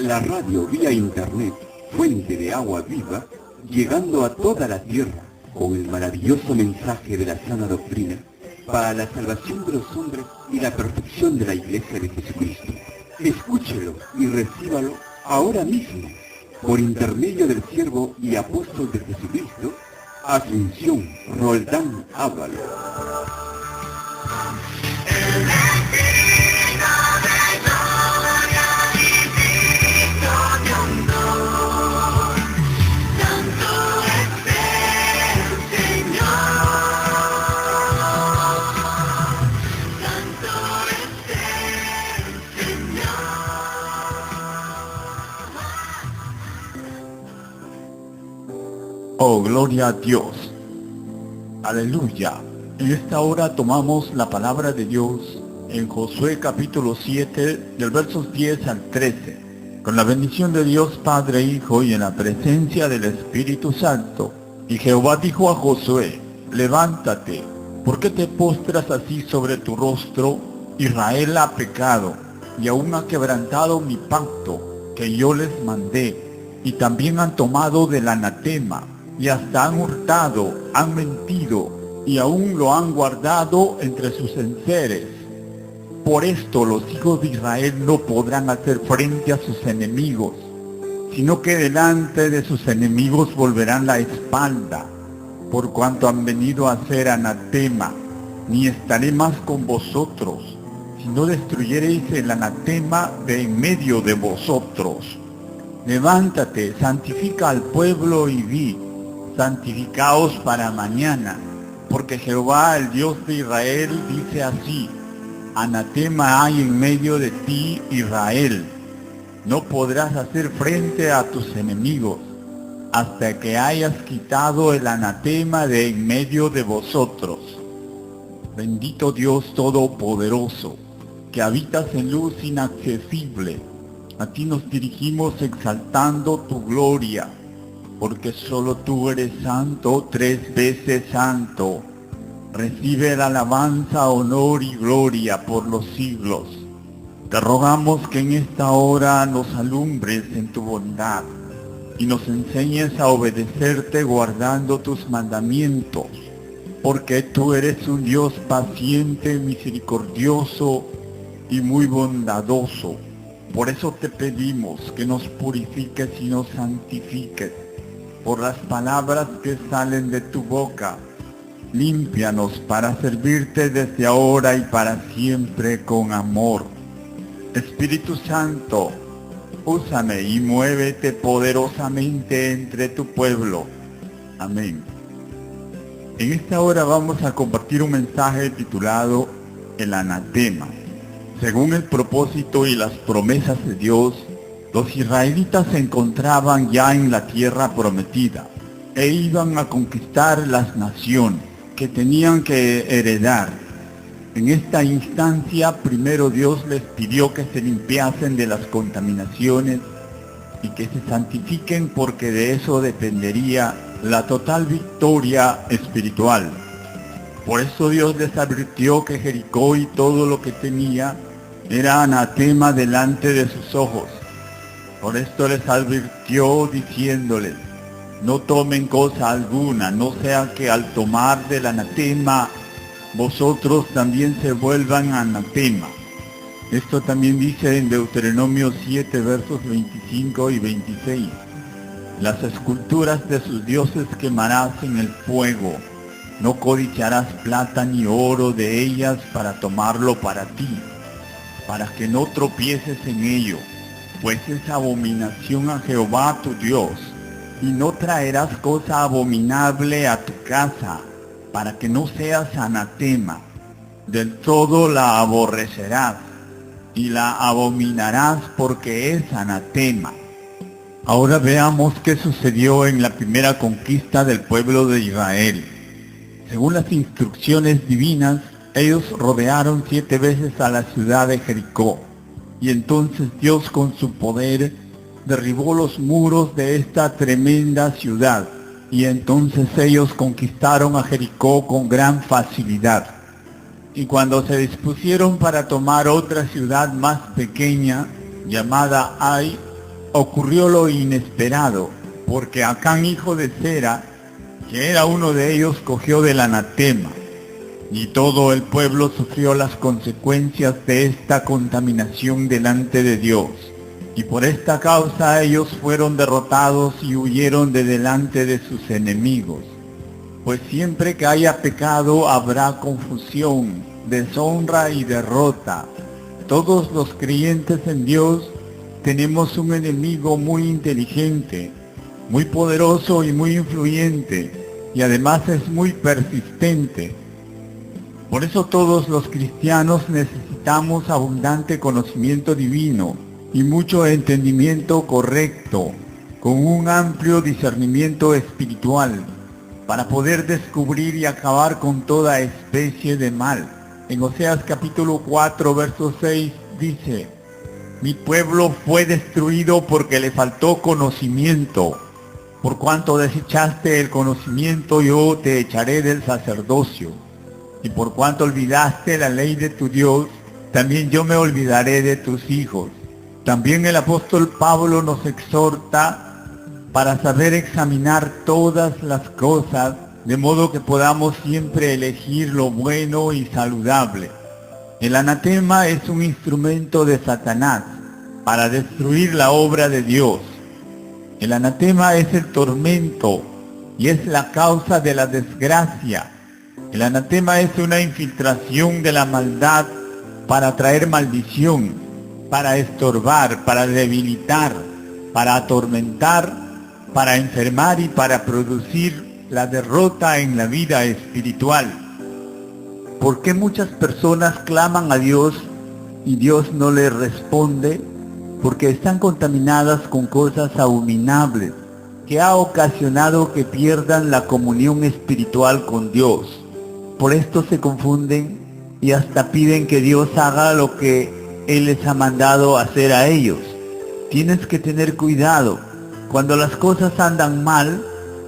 La radio vía internet, fuente de agua viva, llegando a toda la tierra con el maravilloso mensaje de la sana doctrina para la salvación de los hombres y la perfección de la Iglesia de Jesucristo. Escúchelo y recíbalo ahora mismo, por intermedio del siervo y apóstol de Jesucristo, Asunción Roldán Ábalo. Oh, gloria a Dios. Aleluya. En esta hora tomamos la palabra de Dios en Josué capítulo 7, del versos 10 al 13. Con la bendición de Dios Padre, Hijo y en la presencia del Espíritu Santo. Y Jehová dijo a Josué: levántate, ¿por qué te postras así sobre tu rostro? Israel ha pecado, y aún ha quebrantado mi pacto que yo les mandé, y también han tomado del anatema, y hasta han hurtado, han mentido, y aún lo han guardado entre sus enseres. Por esto los hijos de Israel no podrán hacer frente a sus enemigos, sino que delante de sus enemigos volverán la espalda, por cuanto han venido a ser anatema. Ni estaré más con vosotros, si no destruyereis el anatema de en medio de vosotros. Levántate, santifica al pueblo y di: santificaos para mañana, porque Jehová, el Dios de Israel, dice así: anatema hay en medio de ti, Israel. No podrás hacer frente a tus enemigos, hasta que hayas quitado el anatema de en medio de vosotros. Bendito Dios Todopoderoso, que habitas en luz inaccesible, a ti nos dirigimos exaltando tu gloria, porque solo tú eres santo, 3 veces santo. Recibe la alabanza, honor y gloria por los siglos. Te rogamos que en esta hora nos alumbres en tu bondad y nos enseñes a obedecerte guardando tus mandamientos, porque tú eres un Dios paciente, misericordioso y muy bondadoso. Por eso te pedimos que nos purifiques y nos santifiques por las palabras que salen de tu boca. Límpianos para servirte desde ahora y para siempre con amor. Espíritu Santo, úsame y muévete poderosamente entre tu pueblo. Amén. En esta hora vamos a compartir un mensaje titulado El anatema. Según el propósito y las promesas de Dios, los israelitas se encontraban ya en la tierra prometida e iban a conquistar las naciones que tenían que heredar. En esta instancia, primero Dios les pidió que se limpiasen de las contaminaciones y que se santifiquen, porque de eso dependería la total victoria espiritual. Por eso Dios les advirtió que Jericó y todo lo que tenía era anatema delante de sus ojos. Por esto les advirtió diciéndoles: no tomen cosa alguna, no sea que al tomar del anatema vosotros también se vuelvan anatema. Esto también dice en Deuteronomio 7, versos 25 y 26. Las esculturas de sus dioses quemarás en el fuego. No codiciarás plata ni oro de ellas para tomarlo para ti, para que no tropieces en ello, pues es abominación a Jehová tu Dios. Y no traerás cosa abominable a tu casa, para que no seas anatema. Del todo la aborrecerás, y la abominarás porque es anatema. Ahora veamos qué sucedió en la primera conquista del pueblo de Israel. Según las instrucciones divinas, ellos rodearon 7 veces a la ciudad de Jericó, y entonces Dios con su poder derribó los muros de esta tremenda ciudad, y entonces ellos conquistaron a Jericó con gran facilidad. Y cuando se dispusieron para tomar otra ciudad más pequeña, llamada Ai, ocurrió lo inesperado, porque Acán, hijo de Zera, que era uno de ellos, cogió del anatema, y todo el pueblo sufrió las consecuencias de esta contaminación delante de Dios. Y por esta causa ellos fueron derrotados y huyeron de delante de sus enemigos. Pues siempre que haya pecado habrá confusión, deshonra y derrota. Todos los creyentes en Dios tenemos un enemigo muy inteligente, muy poderoso y muy influyente, y además es muy persistente. Por eso todos los cristianos necesitamos abundante conocimiento divino y mucho entendimiento correcto, con un amplio discernimiento espiritual, para poder descubrir y acabar con toda especie de mal. En Oseas capítulo 4, verso 6 dice: mi pueblo fue destruido porque le faltó conocimiento. Por cuanto desechaste el conocimiento, yo te echaré del sacerdocio. Y por cuanto olvidaste la ley de tu Dios, también yo me olvidaré de tus hijos. También el apóstol Pablo nos exhorta para saber examinar todas las cosas, de modo que podamos siempre elegir lo bueno y saludable. El anatema es un instrumento de Satanás para destruir la obra de Dios. El anatema es el tormento y es la causa de la desgracia. El anatema es una infiltración de la maldad para traer maldición, para estorbar, para debilitar, para atormentar, para enfermar y para producir la derrota en la vida espiritual. ¿Por qué muchas personas claman a Dios y Dios no les responde? Porque están contaminadas con cosas abominables, que ha ocasionado que pierdan la comunión espiritual con Dios. Por esto se confunden y hasta piden que Dios haga lo que Él les ha mandado hacer a ellos. Tienes que tener cuidado. Cuando las cosas andan mal,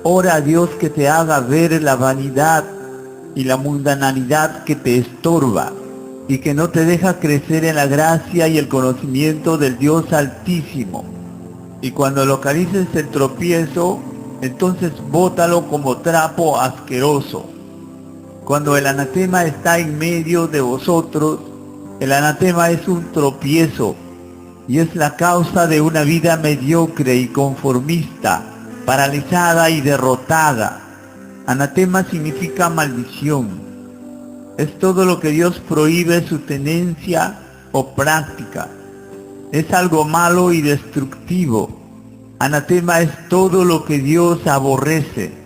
ora a Dios que te haga ver la vanidad y la mundanalidad que te estorba y que no te deja crecer en la gracia y el conocimiento del Dios Altísimo. Y cuando localices el tropiezo, entonces bótalo como trapo asqueroso. Cuando el anatema está en medio de vosotros, el anatema es un tropiezo y es la causa de una vida mediocre y conformista, paralizada y derrotada. Anatema significa maldición. Es todo lo que Dios prohíbe su tenencia o práctica. Es algo malo y destructivo. Anatema es todo lo que Dios aborrece.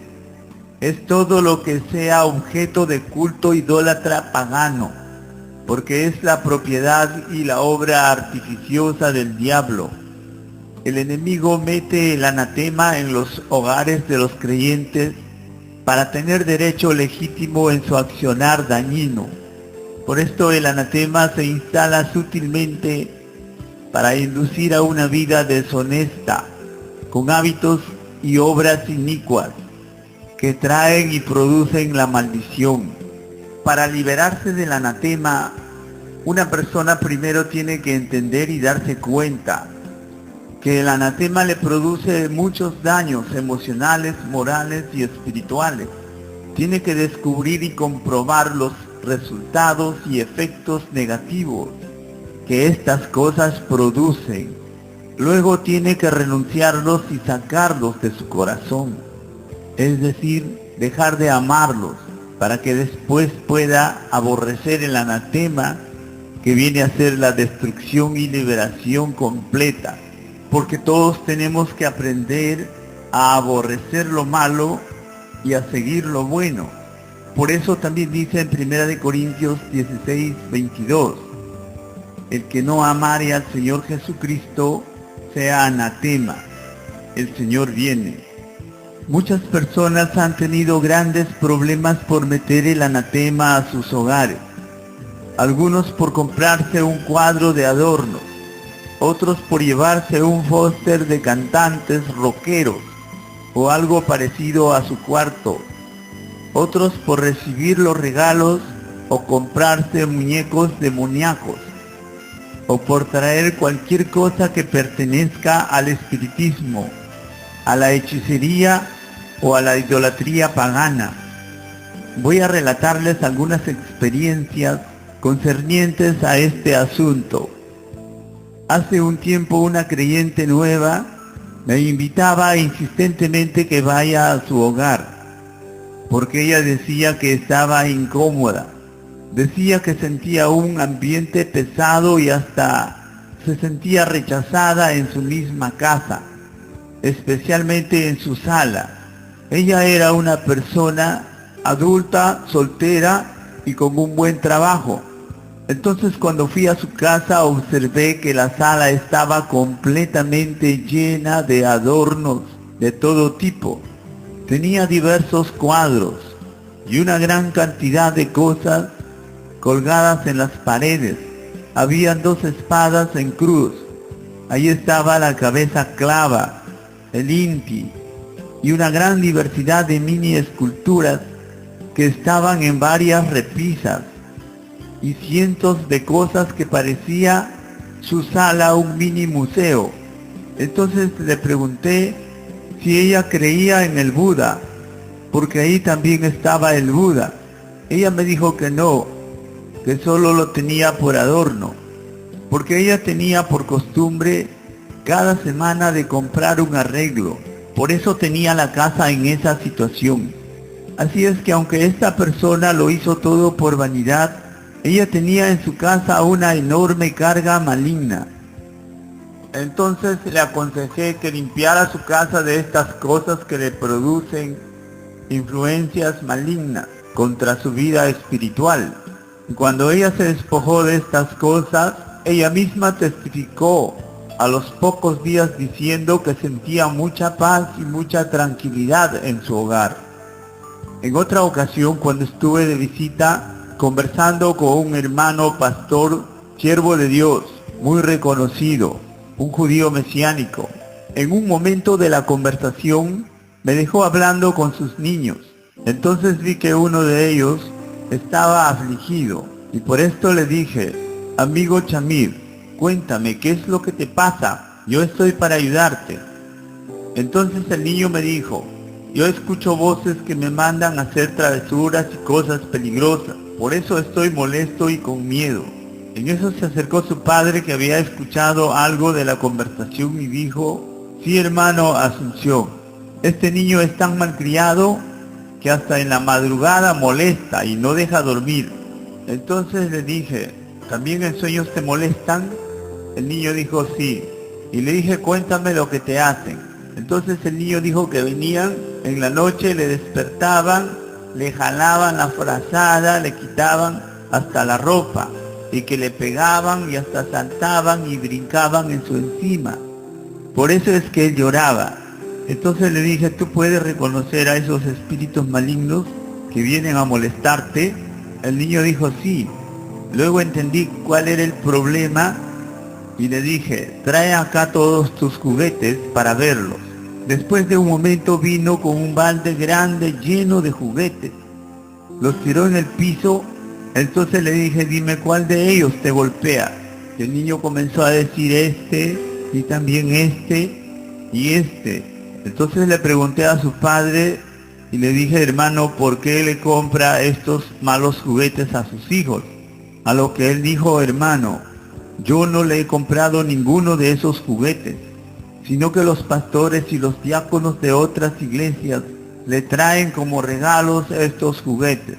Es todo lo que sea objeto de culto idólatra pagano, porque es la propiedad y la obra artificiosa del diablo. El enemigo mete el anatema en los hogares de los creyentes para tener derecho legítimo en su accionar dañino. Por esto el anatema se instala sutilmente para inducir a una vida deshonesta, con hábitos y obras inicuas, que traen y producen la maldición. Para liberarse del anatema, una persona primero tiene que entender y darse cuenta que el anatema le produce muchos daños emocionales, morales y espirituales. Tiene que descubrir y comprobar los resultados y efectos negativos que estas cosas producen. Luego tiene que renunciarlos y sacarlos de su corazón, es decir, dejar de amarlos, para que después pueda aborrecer el anatema, que viene a ser la destrucción y liberación completa. Porque todos tenemos que aprender a aborrecer lo malo y a seguir lo bueno. Por eso también dice en 1 Corintios 16, 22, el que no amare al Señor Jesucristo sea anatema, el Señor viene. Muchas personas han tenido grandes problemas por meter el anatema a sus hogares. Algunos por comprarse un cuadro de adorno, otros por llevarse un póster de cantantes rockeros o algo parecido a su cuarto, otros por recibir los regalos o comprarse muñecos demoníacos. o por traer cualquier cosa que pertenezca al espiritismo, a la hechicería o a la idolatría pagana. Voy a relatarles algunas experiencias concernientes a este asunto. Hace un tiempo una creyente nueva me invitaba insistentemente que vaya a su hogar, porque ella decía que estaba incómoda. Decía que sentía un ambiente pesado y hasta se sentía rechazada en su misma casa, especialmente en su sala. Ella era una persona adulta, soltera y con un buen trabajo. Entonces cuando fui a su casa observé que la sala estaba completamente llena de adornos de todo tipo. Tenía diversos cuadros y una gran cantidad de cosas colgadas en las paredes. Habían 2 espadas en cruz. Ahí estaba la cabeza clava, el inti y una gran diversidad de mini esculturas que estaban en varias repisas, y cientos de cosas que parecía su sala un mini museo. Entonces le pregunté si ella creía en el Buda, porque ahí también estaba el Buda. Ella me dijo que no, que solo lo tenía por adorno, porque ella tenía por costumbre cada semana de comprar un arreglo. Por eso tenía la casa en esa situación. Así es que aunque esta persona lo hizo todo por vanidad, ella tenía en su casa una enorme carga maligna. Entonces le aconsejé que limpiara su casa de estas cosas que le producen influencias malignas contra su vida espiritual. Y cuando ella se despojó de estas cosas, ella misma testificó a los pocos días diciendo que sentía mucha paz y mucha tranquilidad en su hogar. En otra ocasión, cuando estuve de visita, conversando con un hermano pastor, siervo de Dios, muy reconocido, un judío mesiánico, en un momento de la conversación me dejó hablando con sus niños. Entonces vi que uno de ellos estaba afligido y por esto le dije: amigo Chamir, cuéntame, ¿qué es lo que te pasa? Yo estoy para ayudarte. Entonces el niño me dijo: yo escucho voces que me mandan a hacer travesuras y cosas peligrosas, por eso estoy molesto y con miedo. En eso se acercó su padre, que había escuchado algo de la conversación, y dijo: sí, hermano Asunción, este niño es tan malcriado que hasta en la madrugada molesta y no deja dormir. Entonces le dije: ¿también en sueños te molestan? El niño dijo: sí. Y le dije: cuéntame lo que te hacen. Entonces el niño dijo que venían en la noche, le despertaban, le jalaban la frazada, le quitaban hasta la ropa, y que le pegaban y hasta saltaban y brincaban en su encima. Por eso es que él lloraba. Entonces le dije: ¿tú puedes reconocer a esos espíritus malignos que vienen a molestarte? El niño dijo: sí. Luego entendí cuál era el problema y le dije: trae acá todos tus juguetes para verlos. Después de un momento vino con un balde grande lleno de juguetes. Los tiró en el piso. Entonces le dije: dime cuál de ellos te golpea. Y el niño comenzó a decir: este, y también este, y este. Entonces le pregunté a su padre y le dije: hermano, ¿por qué le compra estos malos juguetes a sus hijos? A lo que él dijo: hermano, yo no le he comprado ninguno de esos juguetes, sino que los pastores y los diáconos de otras iglesias le traen como regalos estos juguetes.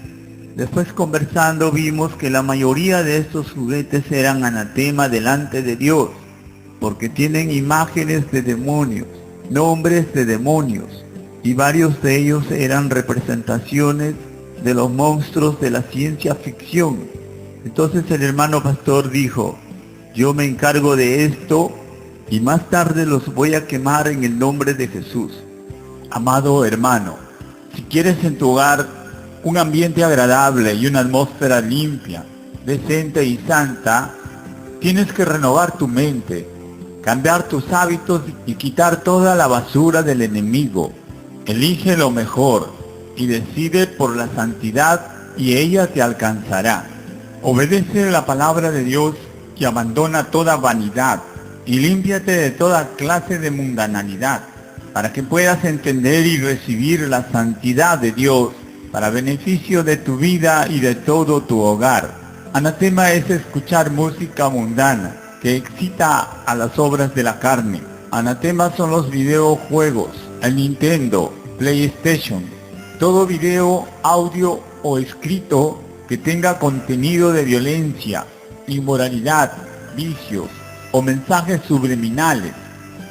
Después, conversando, vimos que la mayoría de estos juguetes eran anatema delante de Dios, porque tienen imágenes de demonios, nombres de demonios, y varios de ellos eran representaciones de los monstruos de la ciencia ficción. Entonces el hermano pastor dijo: yo me encargo de esto y más tarde los voy a quemar en el nombre de Jesús. Amado hermano, si quieres en tu hogar un ambiente agradable y una atmósfera limpia, decente y santa, tienes que renovar tu mente, cambiar tus hábitos y quitar toda la basura del enemigo. Elige lo mejor y decide por la santidad y ella te alcanzará. Obedece la palabra de Dios y abandona toda vanidad, y límpiate de toda clase de mundanalidad, para que puedas entender y recibir la santidad de Dios, para beneficio de tu vida y de todo tu hogar. Anatema es escuchar música mundana, que excita a las obras de la carne. Anatema son los videojuegos, el Nintendo, PlayStation, todo video, audio o escrito que tenga contenido de violencia, inmoralidad, vicios o mensajes subliminales.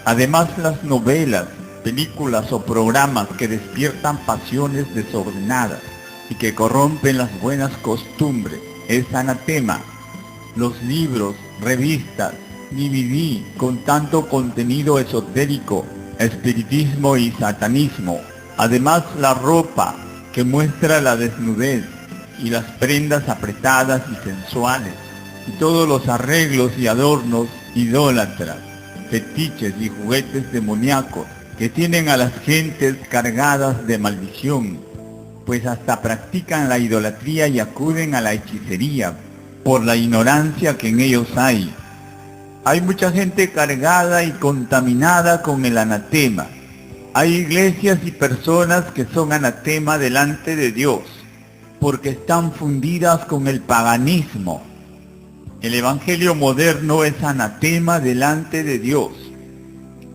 Además, las novelas, películas o programas que despiertan pasiones desordenadas y que corrompen las buenas costumbres es anatema. Los libros, revistas, DVD con tanto contenido esotérico, espiritismo y satanismo. Además, la ropa que muestra la desnudez y las prendas apretadas y sensuales, y todos los arreglos y adornos idólatras, fetiches y juguetes demoníacos que tienen a las gentes cargadas de maldición, pues hasta practican la idolatría y acuden a la hechicería por la ignorancia que en ellos hay. Hay mucha gente cargada y contaminada con el anatema. Hay iglesias y personas que son anatema delante de Dios, porque están fundidas con el paganismo. El evangelio moderno es anatema delante de Dios.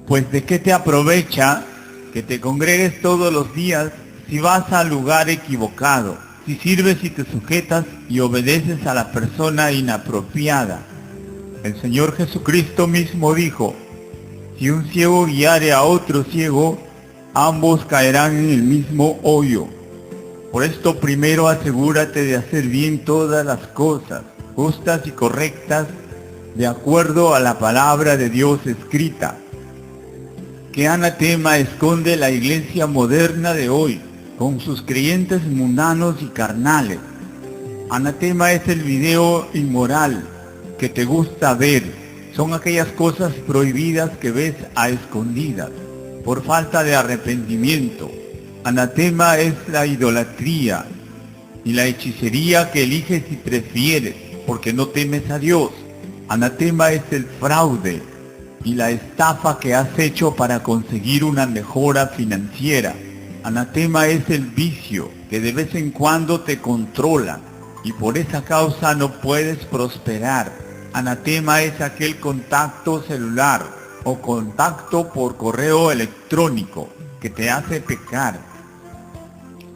Pues ¿de qué te aprovecha que te congregues todos los días si vas al lugar equivocado, si sirves y te sujetas y obedeces a la persona inapropiada? El Señor Jesucristo mismo dijo: si un ciego guiare a otro ciego, ambos caerán en el mismo hoyo. Por esto primero asegúrate de hacer bien todas las cosas, justas y correctas, de acuerdo a la palabra de Dios escrita. ¿Qué anatema esconde la iglesia moderna de hoy, con sus creyentes mundanos y carnales? Anatema es el video inmoral que te gusta ver. Son aquellas cosas prohibidas que ves a escondidas, por falta de arrepentimiento. Anatema es la idolatría y la hechicería que eliges y prefieres, porque no temes a Dios. Anatema es el fraude y la estafa que has hecho para conseguir una mejora financiera. Anatema es el vicio que de vez en cuando te controla y por esa causa no puedes prosperar. Anatema es aquel contacto celular o contacto por correo electrónico que te hace pecar.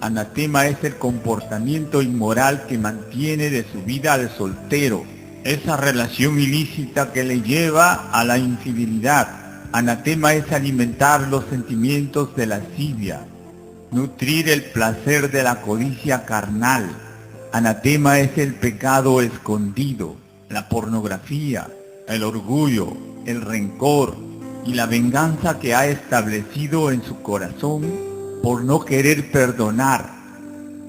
Anatema es el comportamiento inmoral que mantiene de su vida de soltero, esa relación ilícita que le lleva a la infidelidad. Anatema es alimentar los sentimientos de lascivia, nutrir el placer de la codicia carnal. Anatema es el pecado escondido, la pornografía, el orgullo, el rencor y la venganza que ha establecido en su corazón por no querer perdonar.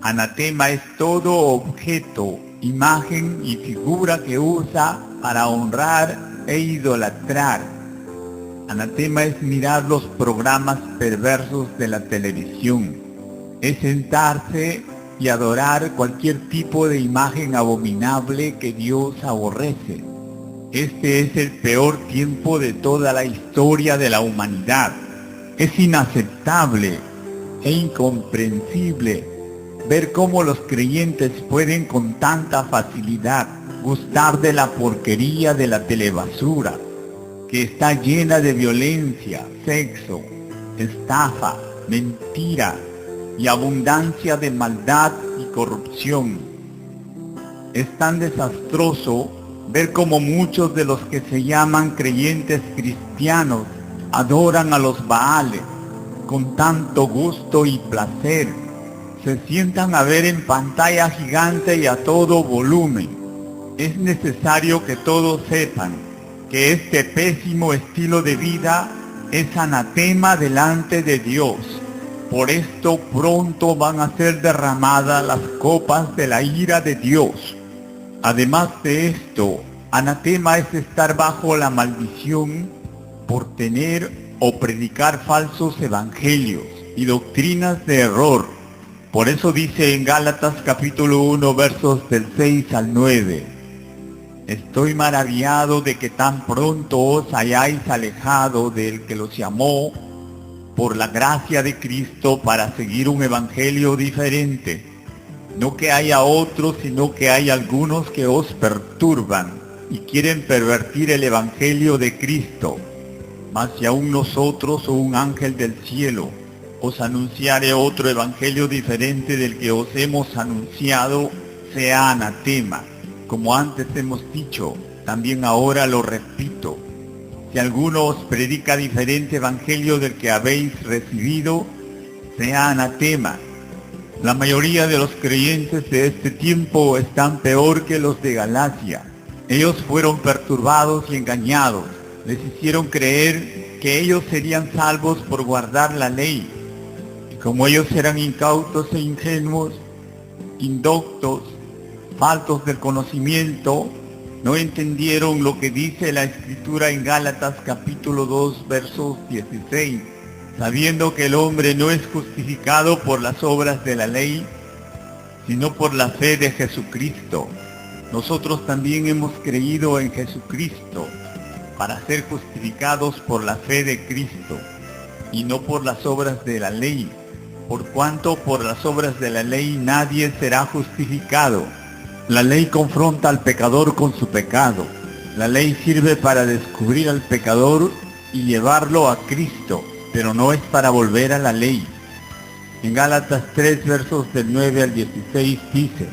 Anatema es todo objeto, imagen y figura que usa para honrar e idolatrar. Anatema es mirar los programas perversos de la televisión. Es sentarse y adorar cualquier tipo de imagen abominable que Dios aborrece. Este es el peor tiempo de toda la historia de la humanidad. Es inaceptable e incomprensible ver cómo los creyentes pueden con tanta facilidad gustar de la porquería de la telebasura, que está llena de violencia, sexo, estafa, mentira y abundancia de maldad y corrupción. Es tan desastroso ver cómo muchos de los que se llaman creyentes cristianos adoran a los Baales con tanto gusto y placer. Se sientan a ver en pantalla gigante y a todo volumen. Es necesario que todos sepan que este pésimo estilo de vida es anatema delante de Dios. Por esto pronto van a ser derramadas las copas de la ira de Dios. Además de esto, anatema es estar bajo la maldición por tener o predicar falsos evangelios y doctrinas de error. Por eso dice en Gálatas capítulo 1 versos del 6 al 9: Estoy maravillado de que tan pronto os hayáis alejado del que los llamó por la gracia de Cristo para seguir un evangelio diferente. No que haya otros, sino que hay algunos que os perturban y quieren pervertir el evangelio de Cristo. Mas si aún nosotros o un ángel del cielo os anunciare otro evangelio diferente del que os hemos anunciado, sea anatema. Como antes hemos dicho, también ahora lo repito. Si alguno os predica diferente evangelio del que habéis recibido, sea anatema. La mayoría de los creyentes de este tiempo están peor que los de Galacia. Ellos fueron perturbados y engañados. Les hicieron creer que ellos serían salvos por guardar la ley. Y como ellos eran incautos e ingenuos, indoctos, faltos del conocimiento, no entendieron lo que dice la Escritura en Gálatas capítulo 2, versos 16, sabiendo que el hombre no es justificado por las obras de la ley, sino por la fe de Jesucristo. Nosotros también hemos creído en Jesucristo para ser justificados por la fe de Cristo, y no por las obras de la ley, por cuanto por las obras de la ley nadie será justificado. La ley confronta al pecador con su pecado. La ley sirve para descubrir al pecador y llevarlo a Cristo, pero no es para volver a la ley. En Gálatas 3, versos del 9 al 16 dice: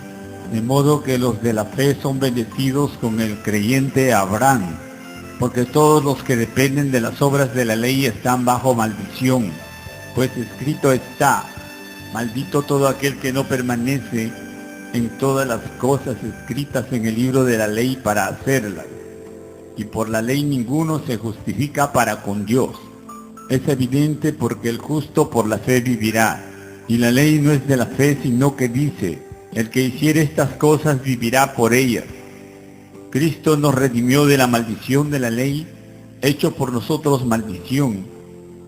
de modo que los de la fe son bendecidos con el creyente Abraham, porque todos los que dependen de las obras de la ley están bajo maldición, pues escrito está: maldito todo aquel que no permanece en todas las cosas escritas en el libro de la ley para hacerlas. Y por la ley ninguno se justifica para con Dios. Es evidente porque el justo por la fe vivirá. Y la ley no es de la fe, sino que dice: el que hiciere estas cosas vivirá por ellas. Cristo nos redimió de la maldición de la ley, hecho por nosotros maldición,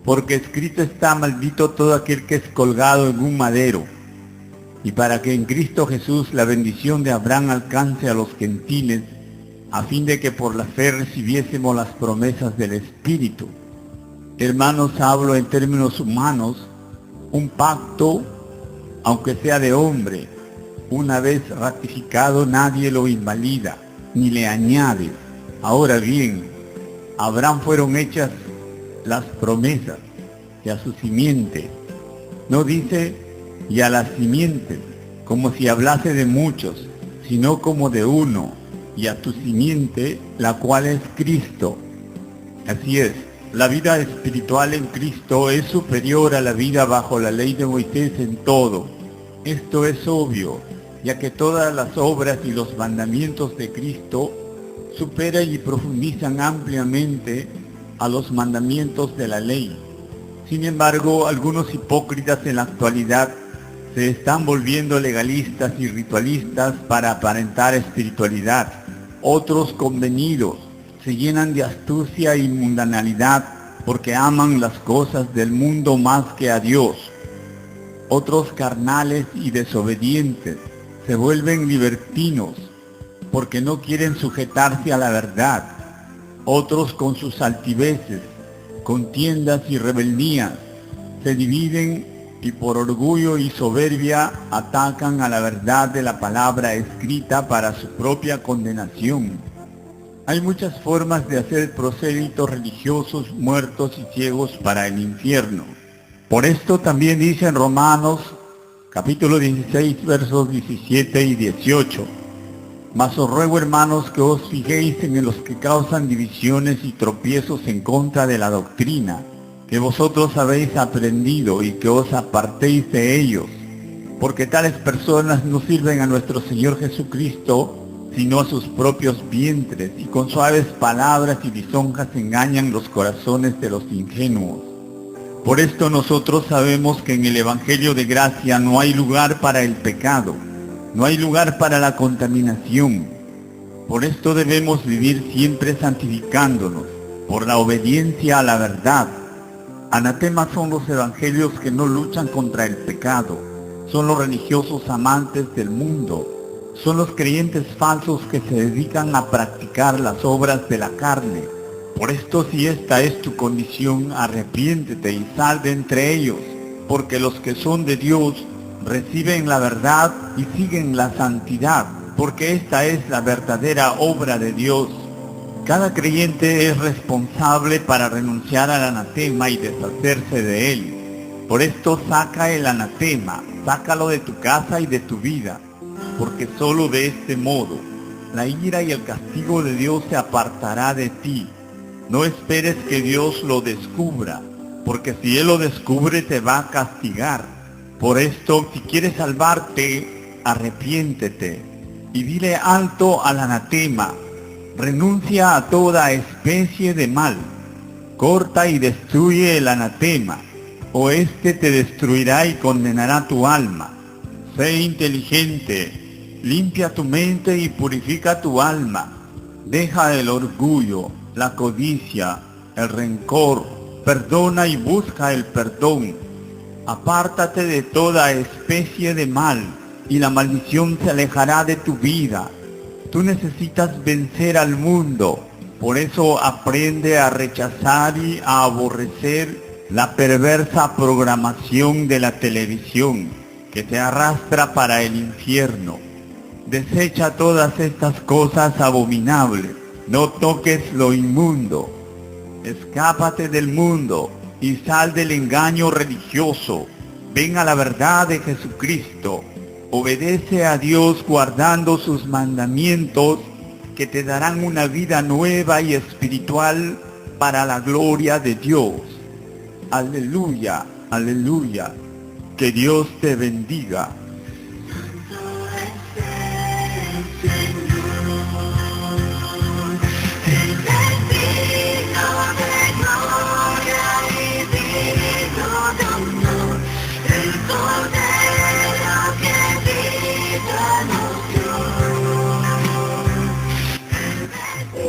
porque escrito está: maldito todo aquel que es colgado en un madero. Y para que en Cristo Jesús la bendición de Abraham alcance a los gentiles, a fin de que por la fe recibiésemos las promesas del Espíritu. Hermanos, hablo en términos humanos. Un pacto, aunque sea de hombre, una vez ratificado nadie lo invalida, ni le añade. Ahora bien, a Abraham fueron hechas las promesas, y a su simiente. No dice y a las simientes, como si hablase de muchos, sino como de uno, y a tu simiente, la cual es Cristo. Así es, la vida espiritual en Cristo es superior a la vida bajo la ley de Moisés en todo. Esto es obvio, ya que todas las obras y los mandamientos de Cristo superan y profundizan ampliamente a los mandamientos de la ley. Sin embargo, algunos hipócritas en la actualidad se están volviendo legalistas y ritualistas para aparentar espiritualidad. Otros convenidos se llenan de astucia y mundanalidad porque aman las cosas del mundo más que a Dios. Otros carnales y desobedientes se vuelven libertinos porque no quieren sujetarse a la verdad. Otros con sus altiveces, contiendas y rebeldías se dividen y por orgullo y soberbia atacan a la verdad de la palabra escrita para su propia condenación. Hay muchas formas de hacer prosélitos religiosos muertos y ciegos para el infierno. Por esto también dice en Romanos, capítulo 16, versos 17 y 18: mas os ruego, hermanos, que os fijéis en los que causan divisiones y tropiezos en contra de la doctrina, que vosotros habéis aprendido, y que os apartéis de ellos, porque tales personas no sirven a nuestro Señor Jesucristo, sino a sus propios vientres, y con suaves palabras y lisonjas engañan los corazones de los ingenuos. Por esto nosotros sabemos que en el Evangelio de gracia no hay lugar para el pecado, no hay lugar para la contaminación. Por esto debemos vivir siempre santificándonos, por la obediencia a la verdad. Anatemas son los evangelios que no luchan contra el pecado, son los religiosos amantes del mundo, son los creyentes falsos que se dedican a practicar las obras de la carne. Por esto, si esta es tu condición, arrepiéntete y sal de entre ellos, porque los que son de Dios reciben la verdad y siguen la santidad, porque esta es la verdadera obra de Dios. Cada creyente es responsable para renunciar al anatema y deshacerse de él. Por esto saca el anatema, sácalo de tu casa y de tu vida, porque solo de este modo la ira y el castigo de Dios se apartará de ti. No esperes que Dios lo descubra, porque si Él lo descubre te va a castigar. Por esto, si quieres salvarte, arrepiéntete y dile alto al anatema. Renuncia a toda especie de mal. Corta y destruye el anatema, o éste te destruirá y condenará tu alma. Sé inteligente, limpia tu mente y purifica tu alma. Deja el orgullo, la codicia, el rencor, perdona y busca el perdón. Apártate de toda especie de mal, y la maldición se alejará de tu vida. Tú necesitas vencer al mundo, por eso aprende a rechazar y a aborrecer la perversa programación de la televisión que te arrastra para el infierno. Desecha todas estas cosas abominables, no toques lo inmundo. Escápate del mundo y sal del engaño religioso. Ven a la verdad de Jesucristo. Obedece a Dios guardando sus mandamientos que te darán una vida nueva y espiritual para la gloria de Dios. Aleluya, aleluya. Que Dios te bendiga.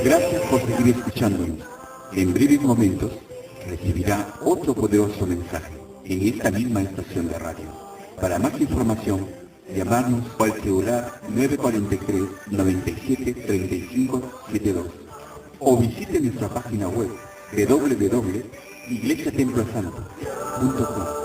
Gracias por seguir escuchándonos. En breves momentos recibirá otro poderoso mensaje en esta misma estación de radio. Para más información, llamarnos al celular 943-97-3572 o visite nuestra página web www.iglesiatemplosanto.com.